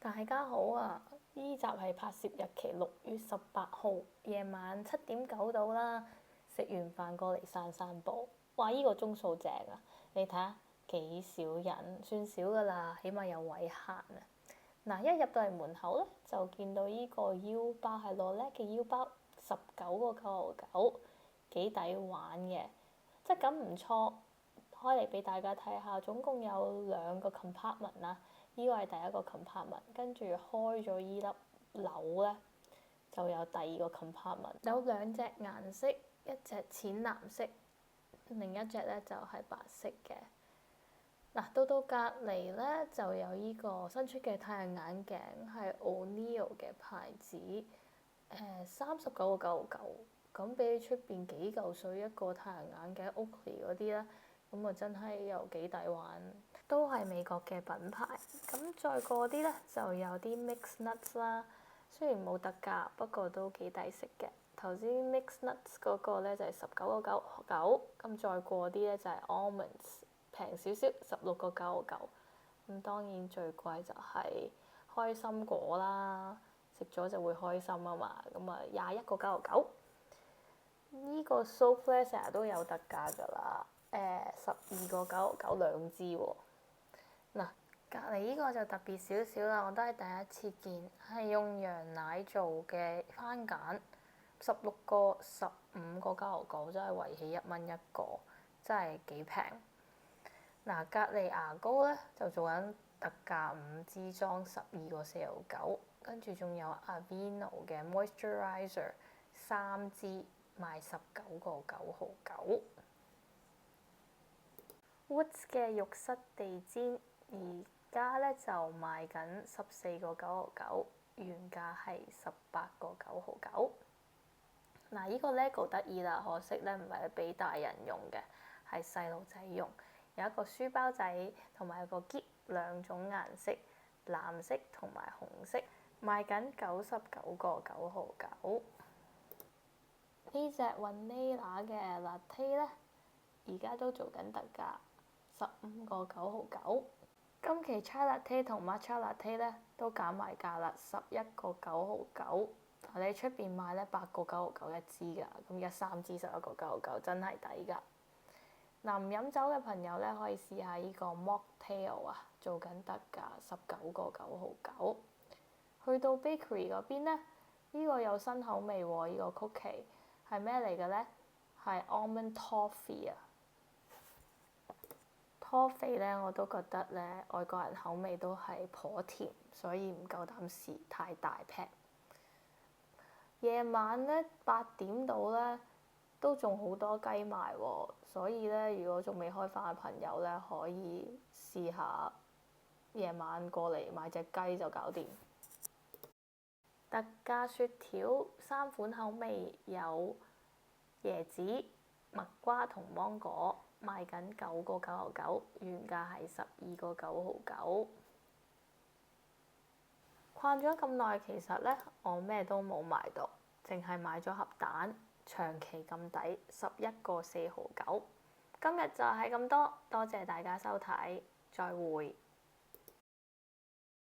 大家好啊！呢集係拍攝日期6月18號夜晚7點9到啦。食完飯過嚟散散步，哇！呢個鐘數正啊！你睇下幾少人，算少噶啦，起碼有位行啊！嗱，一入到嚟門口咧，就見到呢個腰包係羅叻嘅腰包，19個999，幾抵玩嘅，質感唔錯。開嚟俾大家睇下，總共有2個 compartment 啦。呢個係第一個 compartment，跟住開咗依粒鈕咧，就有第二個 compartment。有2隻顏色，一隻淺藍色，另一隻咧就係白色嘅。嗱，到隔離咧就有呢個新出嘅太陽眼鏡，係 O'Neill 嘅牌子，39個999。咁比起出邊幾嚿水一個太陽眼鏡 Oakley 嗰啲咧，咁啊真係又幾抵玩，都係美國嘅品牌。咁再過啲咧就有啲 mix nuts 啦，雖然冇特價，不過都幾抵食嘅。頭先 mix nuts 嗰個咧就係19個999，咁再過啲咧就係 almonds， 平少少16個999。咁當然最貴就係開心果啦，食咗就會開心啊嘛，咁啊21個999。呢個 soap 咧成日都有特價㗎啦，12個999 2支喎。嗱，隔離呢個就特別少少啦，我都係第一次見，係用羊奶做嘅番梘，16個15個999，真係圍起1蚊一個，真係幾平。嗱，隔離牙膏咧就做緊特價，5支裝12個499，跟住仲有 Aveeno 嘅 moisturizer 3支。賣19個999。Woods 嘅浴室地氈而家咧就賣緊14個999，原價係18個999。嗱，呢個 LEGO 得意啦，可惜咧唔係俾大人用嘅，係細路仔用。有一個書包仔同埋有個篋，2種顏色，藍色同埋紅色，賣緊99個999。呢隻雲呢拿嘅 latte 咧，而家都做緊特價，15個999。今期 chai latte 同 matcha latte 咧都減埋價啦，11個999。你出邊買咧8個999一支㗎，咁而家3支11個999，真係抵㗎。嗱，唔飲酒嘅朋友咧可以試下呢個 mocktail 啊，做緊特價19個999。去到 bakery 嗰邊咧，呢個有新口味喎，呢個曲奇。係咩嚟嘅咧？係 almond toffee 啊！toffee 咧我都覺得咧外國人口味都係頗甜，所以唔夠膽試太大劈。夜晚咧8點到咧都仲好多雞賣喎，所以咧如果仲未開飯嘅朋友咧可以試下夜晚過嚟買隻雞就搞掂。特價雪條3款口味，有椰子、蜜瓜同芒果，賣緊9個999，原價係12個999。逛咗咁耐，其實咧我咩都冇買到，淨係買咗盒蛋，長期咁抵，11個499。今日就係咁多，多謝大家收睇，再會。